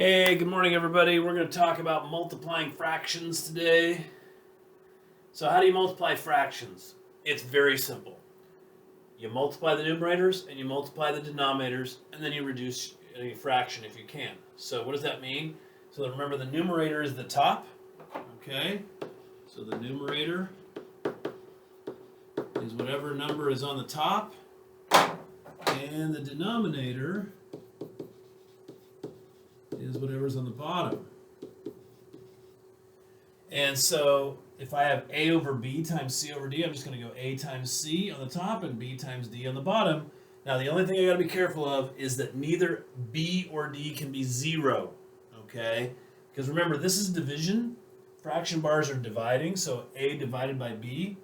Hey, good morning, everybody. We're going to talk about multiplying fractions today. So, how do you multiply fractions? It's very simple. You multiply the numerators and you multiply the denominators, and then you reduce any fraction if you can. So, what does that mean? So, remember the numerator is the top. Okay? So, the numerator is whatever number is on the top, and the denominator is whatever's on the bottom. And so if I have A over B times C over D, I'm just going to go A times C on the top and B times D on the bottom. Now the only thing I got to be careful of is that neither B or D can be 0, okay? Because remember, this is division. Fraction bars are dividing, so A divided by B.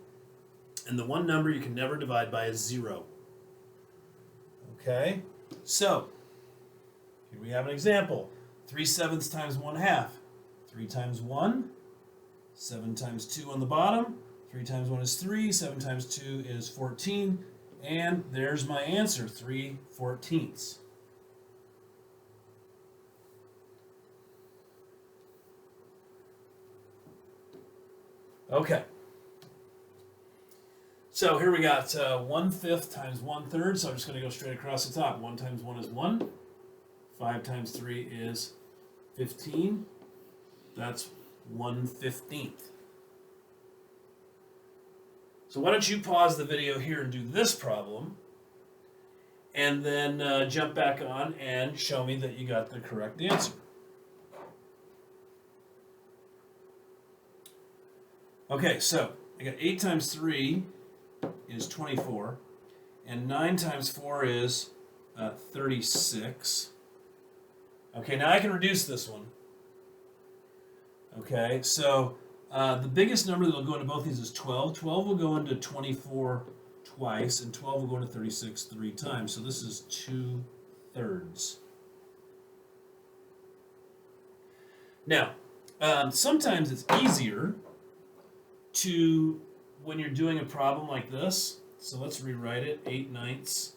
And the one number you can never divide by is 0. Okay? So, here we have an example. 3/7 times 1/2. 3 times 1, 7 times 2 on the bottom. 3 times 1 is 3, 7 times 2 is 14, and there's my answer, 3/14. Okay. So here we got 1/5 times 1/3, so I'm just going to go straight across the top. 1 times 1 is 1. 5 times 3 is 15. That's 1/15. So why don't you pause the video here and do this problem, and then jump back on and show me that you got the correct answer. Okay, so I got 8 times 3 is 24, and 9 times 4 is 36. Okay, now I can reduce this one. Okay, so the biggest number that will go into both these is 12. 12 will go into 24 twice, and 12 will go into 36 3 times. So this is 2/3. Now, sometimes it's easier to, when you're doing a problem like this, so let's rewrite it, 8/9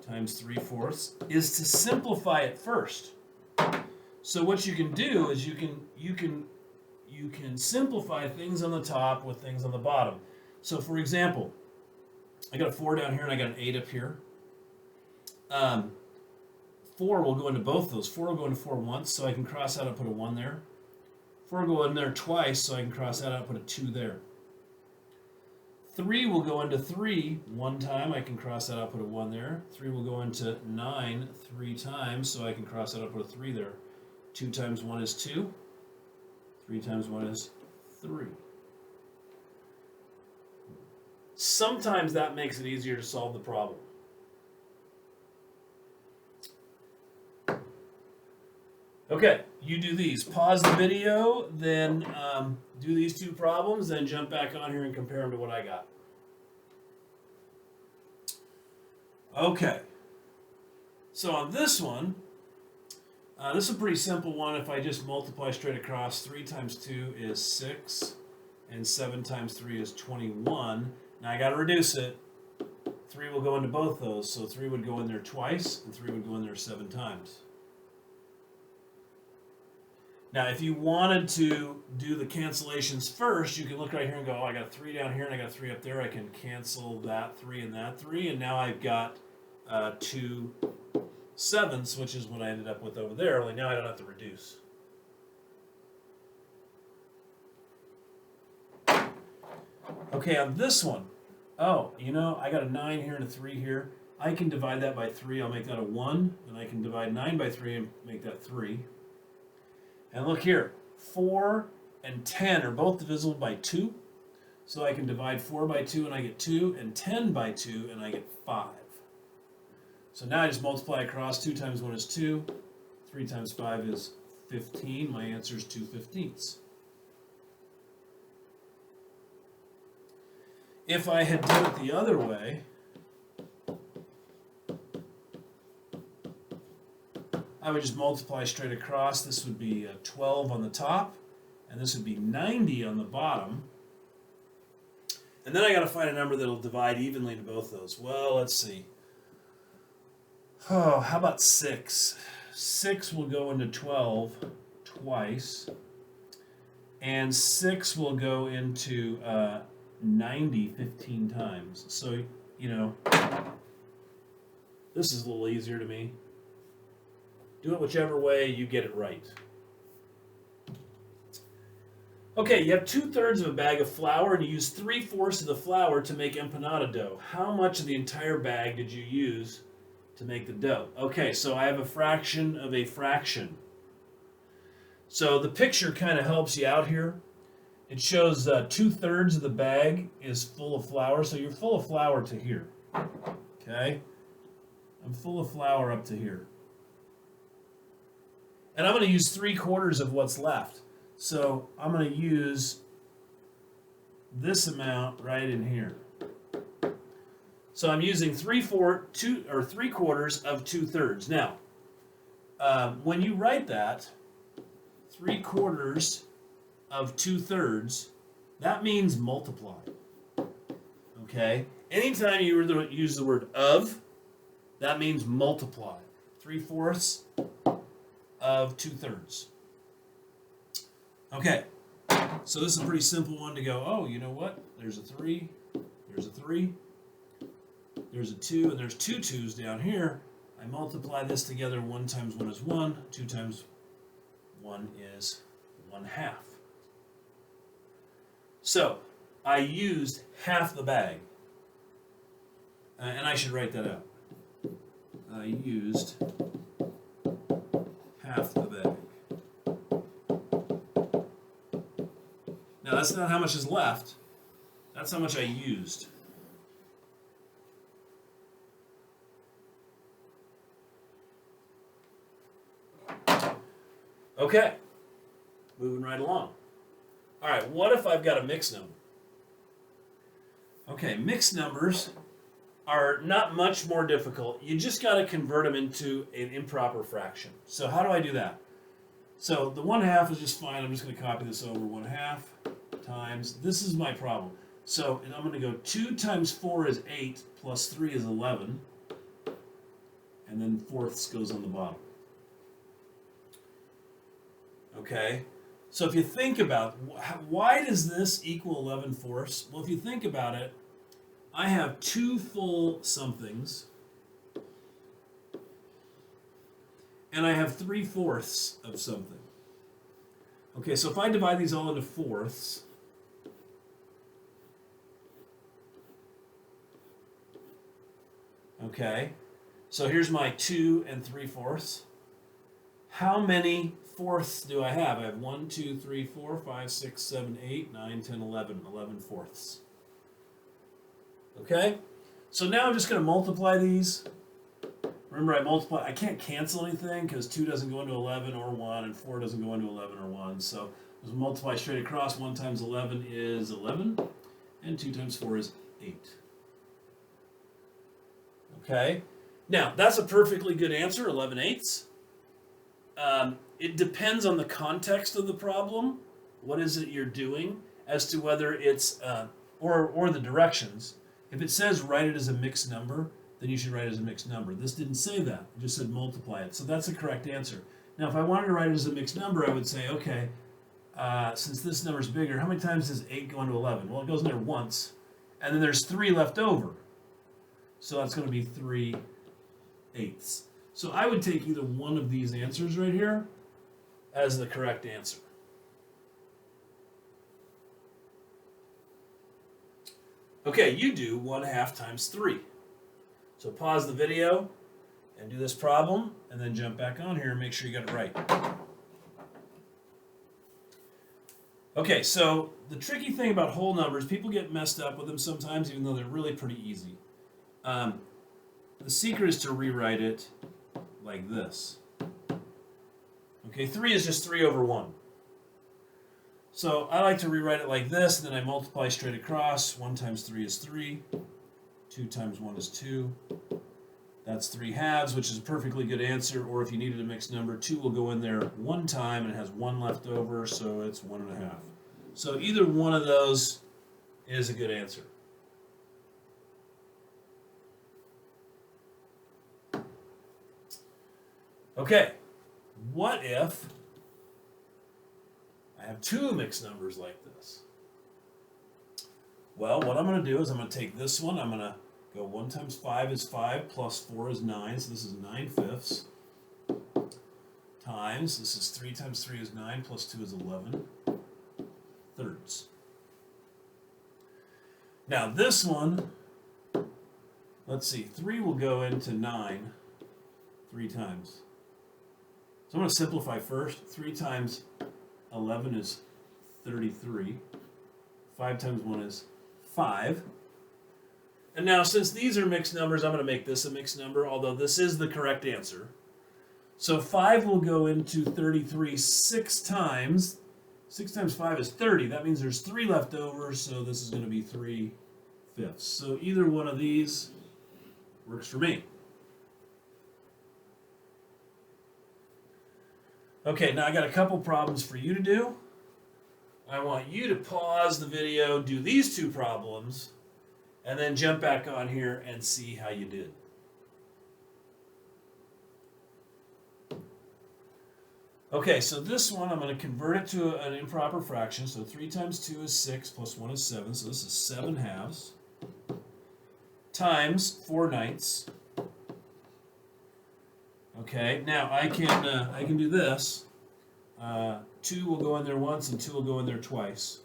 times 3/4, is to simplify it first. So what you can do is you can simplify things on the top with things on the bottom. So for example, I got a 4 down here and I got an 8 up here. 4 will go into both those. 4 will go into 4 once, so I can cross out and put a 1 there. 4 will go in there twice, so I can cross that out and put a 2 there. 3 will go into 3 one time, I can cross that out, put a 1 there. 3 will go into 9 3 times, so I can cross that out, put a 3 there. 2 times 1 is 2. 3 times 1 is 3. Sometimes that makes it easier to solve the problem. Okay, you do these. Pause the video, then do these two problems, then jump back on here and compare them to what I got. Okay, so on this one, this is a pretty simple one. If I just multiply straight across, 3 times 2 is 6, and 7 times 3 is 21. Now I got to reduce it. 3 will go into both those, so 3 would go in there twice, and 3 would go in there 7 times. Now, if you wanted to do the cancellations first, you can look right here and go, oh, I got a 3 down here and I got a 3 up there. I can cancel that 3 and that 3, and now I've got 2 7ths, which is what I ended up with over there, only now I don't have to reduce. Okay, on this one, oh, I got a 9 here and a 3 here. I can divide that by 3, I'll make that a 1, and I can divide 9 by 3 and make that 3. And look here, 4 and 10 are both divisible by 2. So I can divide 4 by 2 and I get 2, and 10 by 2 and I get 5. So now I just multiply across. 2 times 1 is 2. 3 times 5 is 15. My answer is 2/15. If I had done it the other way, I would just multiply straight across. This would be 12 on the top, and this would be 90 on the bottom. And then I got to find a number that will divide evenly to both those. Well, let's see. Oh, how about 6? 6 will go into 12 twice, and 6 will go into 90 15 times. So, you know, this is a little easier to me. Do it whichever way you get it right. Okay, you have 2/3 of a bag of flour and you use 3/4 of the flour to make empanada dough. How much of the entire bag did you use to make the dough? Okay, so I have a fraction of a fraction. So the picture kind of helps you out here. It shows 2/3 of the bag is full of flour, so you're full of flour to here. Okay? I'm full of flour up to here. And I'm going to use 3/4 of what's left. So I'm going to use this amount right in here. So I'm using 3/4 of 2/3. Now, when you write that, 3/4 of 2/3, that means multiply. Okay? Anytime you use the word of, that means multiply. 3/4 of 2/3. Okay, so this is a pretty simple one to go, oh, you know what? There's a 3, there's a 3, there's a 2, and there's 2 2s down here. I multiply this together. 1 times 1 is 1, 2 times 1 is 1/2. So, I used half the bag. And I should write that out. I used half the bag. Now, that's not how much is left. That's how much I used. Okay. Moving right along. All right, what if I've got a mixed number? Okay, mixed numbers are not much more difficult. You just got to convert them into an improper fraction. So how do I do that? So the 1/2 is just fine. I'm just going to copy this over. 1/2 times, this is my problem. So I'm going to go 2 times 4 is 8, plus 3 is 11, and then 4ths goes on the bottom. Okay, so if you think about why does this equal 11/4? Well, if you think about it, I have 2 full somethings, and I have 3/4 of something. Okay, so if I divide these all into fourths, okay, so here's my 2 3/4. How many fourths do I have? I have 1, 2, 3, 4, 5, 6, 7, 8, 9, 10, 11. 11 fourths. Okay? So now I'm just going to multiply these. Remember, I can't cancel anything because 2 doesn't go into 11 or 1, and 4 doesn't go into 11 or 1. So let's multiply straight across. 1 times 11 is 11, and 2 times 4 is 8. Okay? Now, that's a perfectly good answer, 11/8. It depends on the context of the problem. What is it you're doing as to whether it's, or the directions. If it says write it as a mixed number, then you should write it as a mixed number. This didn't say that. It just said multiply it. So that's the correct answer. Now, if I wanted to write it as a mixed number, I would say, okay, since this number is bigger, how many times does 8 go into 11? Well, it goes in there once. And then there's 3 left over. So that's going to be 3/8. So I would take either one of these answers right here as the correct answer. Okay, you do 1/2 times 3. So pause the video and do this problem, and then jump back on here and make sure you got it right. Okay, so the tricky thing about whole numbers, people get messed up with them sometimes, even though they're really pretty easy. The secret is to rewrite it like this. Okay, 3 is just 3 over 1. So I like to rewrite it like this, and then I multiply straight across. 1 times 3 is 3. 2 times 1 is 2. That's 3/2, which is a perfectly good answer. Or if you needed a mixed number, 2 will go in there one time, and it has 1 left over, so it's 1.5. So either one of those is a good answer. Okay, what if I have two mixed numbers like this? Well, what I'm going to do is I'm going to take this one. I'm going to go 1 times 5 is 5 plus 4 is 9. So this is 9/5 times, this is 3 times 3 is 9 plus 2 is 11 thirds. Now this one, let's see, 3 will go into 9 3 times. So I'm going to simplify first. 3 times 11 is 33. 5 times 1 is 5. And now since these are mixed numbers, I'm going to make this a mixed number, although this is the correct answer. So 5 will go into 33 6 times. 6 times 5 is 30. That means there's 3 left over, so this is going to be 3/5. So either one of these works for me. Okay, now I got a couple problems for you to do. I want you to pause the video, do these two problems, and then jump back on here and see how you did. Okay, so this one, I'm going to convert it to an improper fraction. So 3 times 2 is 6 plus 1 is 7. So this is 7/2 times 4/9. Okay, now I can do this. 2 will go in there once and 2 will go in there twice.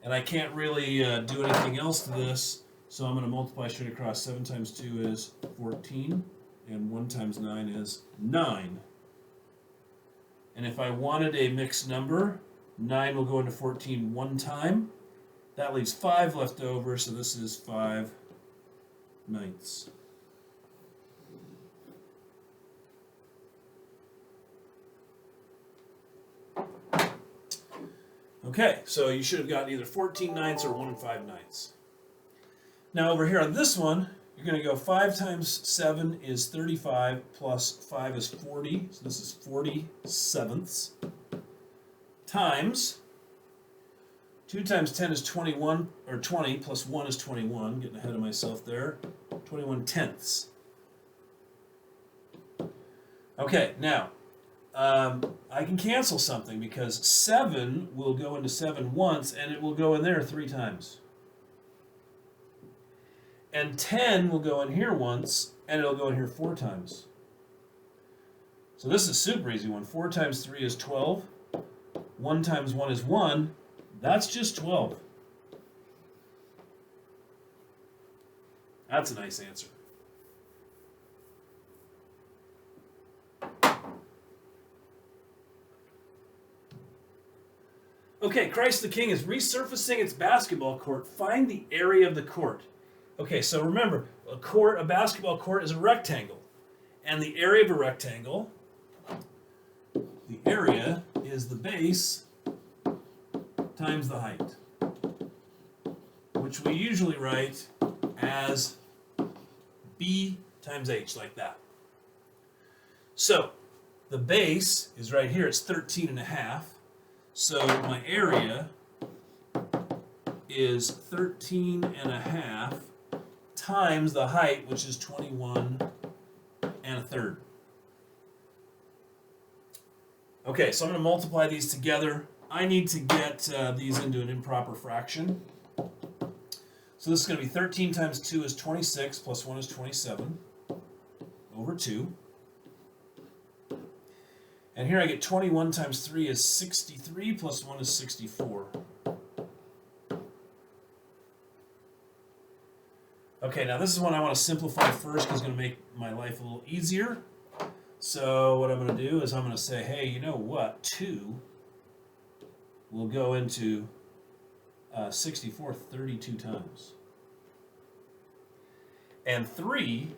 And I can't really do anything else to this, so I'm going to multiply straight across. 7 times 2 is 14, and 1 times 9 is 9. And if I wanted a mixed number, 9 will go into 14 one time. That leaves 5 left over, so this is 5/9. Okay, so you should have gotten either 14/9 or 1 5/9. Now over here on this one, you're going to go 5 times 7 is 35 plus 5 is 40. So this is 40/7 times 2 times 10 is 21, or 20 plus 1 is 21. Getting ahead of myself there. 21/10. Okay, now I can cancel something because 7 will go into 7 once and it will go in there 3 times. And 10 will go in here once and it'll go in here 4 times. So this is a super easy one. 4 times 3 is 12. 1 times 1 is 1. That's just 12. That's a nice answer. Okay, Christ the King is resurfacing its basketball court. Find the area of the court. Okay, so remember, a basketball court is a rectangle. And the area of a rectangle, the area is the base times the height, which we usually write as B times H, like that. So the base is right here, it's 13.5. So my area is 13.5 times the height, which is 21.3. Okay, so I'm going to multiply these together. I need to get these into an improper fraction. So this is going to be 13 times 2 is 26, plus 1 is 27, over 2. And here I get 21 times 3 is 63, plus 1 is 64. Okay, now this is one I want to simplify first because it's going to make my life a little easier. So what I'm going to do is I'm going to say, hey, you know what? 2 will go into 64 32 times. And 3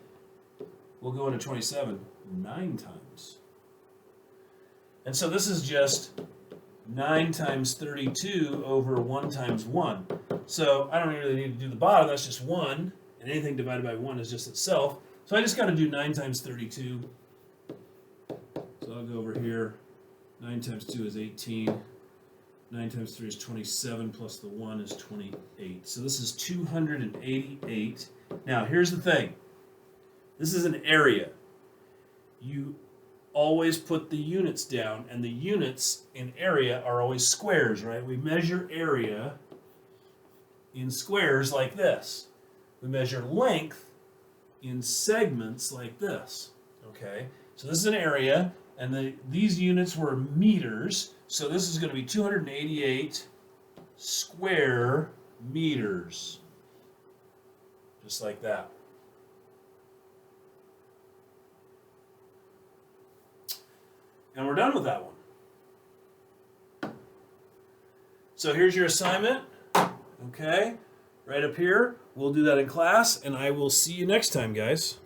will go into 27 9 times. And so this is just 9 times 32 over 1 times 1. So I don't really need to do the bottom, that's just 1. And anything divided by 1 is just itself. So I just got to do 9 times 32. So I'll go over here. 9 times 2 is 18. 9 times 3 is 27, plus the 1 is 28. So this is 288. Now here's the thing. This is an area. always put the units down, and the units in area are always squares, right? We measure area in squares like this. We measure length in segments like this, okay? So this is an area, and these units were meters, so this is going to be 288 square meters, just like that. And we're done with that one. So here's your assignment, okay? Right up here. We'll do that in class, and I will see you next time, guys.